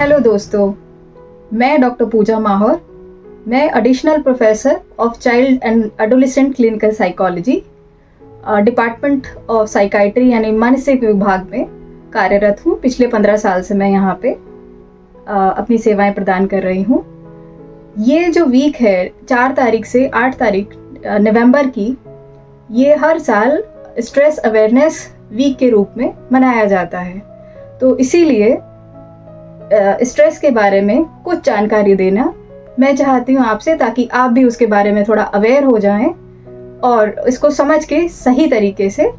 Hello दोस्तों, मैं doctor पूजा माहौर। मैं additional professor of child and adolescent clinical psychology, department of psychiatry यानी मानसिक विभाग में कार्यरत हूँ। पिछले 15 साल से मैं यहाँ पे अपनी सेवाएं प्रदान कर रही हूँ। ये जो वीक है 4 तारीख से 8 तारीख नवंबर की, ये हर साल स्ट्रेस अवेयरनेस वीक के रूप में मनाया जाता है। तो इसीलिए स्ट्रेस के बारे में कुछ जानकारी देना मैं चाहती हूँ आपसे, ताकि आप भी उसके बारे में थोड़ा अवेयर हो जाएं और इसको समझ के सही तरीके से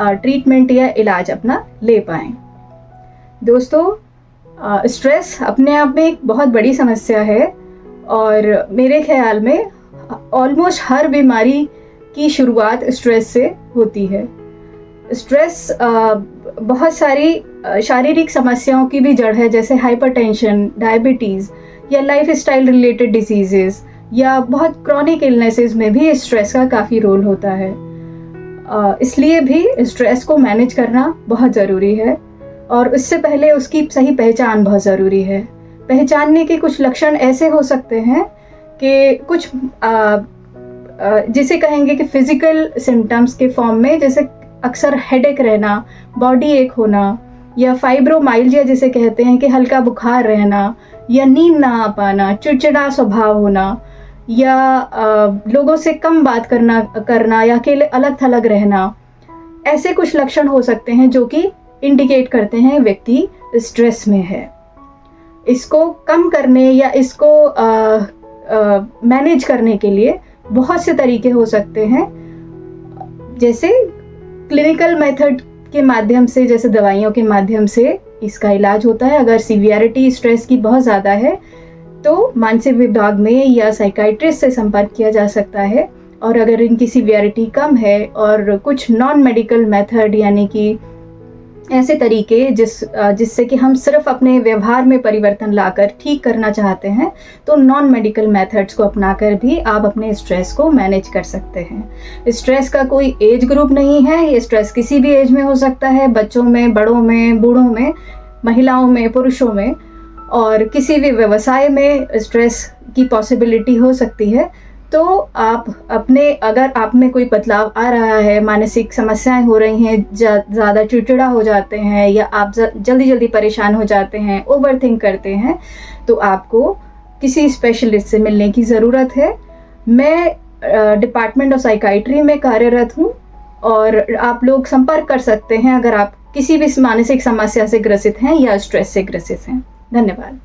ट्रीटमेंट या इलाज अपना ले पाएं। दोस्तों, स्ट्रेस अपने आप में एक बहुत बड़ी समस्या है और मेरे ख्याल में ऑलमोस्ट हर बीमारी की शुरुआत स्ट्रेस से होती है। स्ट्रेस बहुत सारी शारीरिक समस्याओं की भी जड़ है, जैसे हाइपरटेंशन, डायबिटीज़ या लाइफ स्टाइल रिलेटेड डिजीज़ेज़ या बहुत क्रॉनिक इलनेसेस में भी स्ट्रेस का काफ़ी रोल होता है। इसलिए भी स्ट्रेस को मैनेज करना बहुत ज़रूरी है और उससे पहले उसकी सही पहचान बहुत ज़रूरी है। पहचानने के कुछ लक्षण ऐसे हो सकते हैं कि कुछ जिसे कहेंगे कि फिज़िकल सिम्टम्स के फॉर्म में, जैसे अक्सर हेडेक रहना, बॉडी एक होना, या फाइब्रोमाइल्जिया जिसे कहते हैं कि हल्का बुखार रहना, या नींद ना आ पाना, चिड़चिड़ा स्वभाव होना, या लोगों से कम बात करना या अकेले अलग थलग रहना। ऐसे कुछ लक्षण हो सकते हैं जो कि इंडिकेट करते हैं व्यक्ति स्ट्रेस में है। इसको कम करने या इसको मैनेज करने के लिए बहुत से तरीके हो सकते हैं, जैसे क्लिनिकल मेथड के माध्यम से, जैसे दवाइयों के माध्यम से इसका इलाज होता है। अगर सीवियरिटी स्ट्रेस की बहुत ज़्यादा है तो मानसिक विभाग में या साइकाइट्रिस्ट से संपर्क किया जा सकता है। और अगर इनकी सीवियरिटी कम है और कुछ नॉन मेडिकल मेथड यानी कि ऐसे तरीके जिससे कि हम सिर्फ अपने व्यवहार में परिवर्तन लाकर ठीक करना चाहते हैं, तो नॉन मेडिकल मेथड्स को अपनाकर भी आप अपने स्ट्रेस को मैनेज कर सकते हैं। स्ट्रेस का कोई एज ग्रुप नहीं है, ये स्ट्रेस किसी भी एज में हो सकता है, बच्चों में, बड़ों में, बूढ़ों में, महिलाओं में, पुरुषों में, और किसी भी व्यवसाय में स्ट्रेस की पॉसिबिलिटी हो सकती है। तो आप अगर आप में कोई बदलाव आ रहा है, मानसिक समस्याएं हो रही हैं, ज़्यादा चिड़चिड़ा हो जाते हैं या आप जल्दी परेशान हो जाते हैं, ओवरथिंक करते हैं, तो आपको किसी स्पेशलिस्ट से मिलने की ज़रूरत है। मैं डिपार्टमेंट ऑफ साइकाइट्री में कार्यरत हूँ और आप लोग संपर्क कर सकते हैं अगर आप किसी भी मानसिक समस्या से ग्रसित हैं या स्ट्रेस से ग्रसित हैं। धन्यवाद।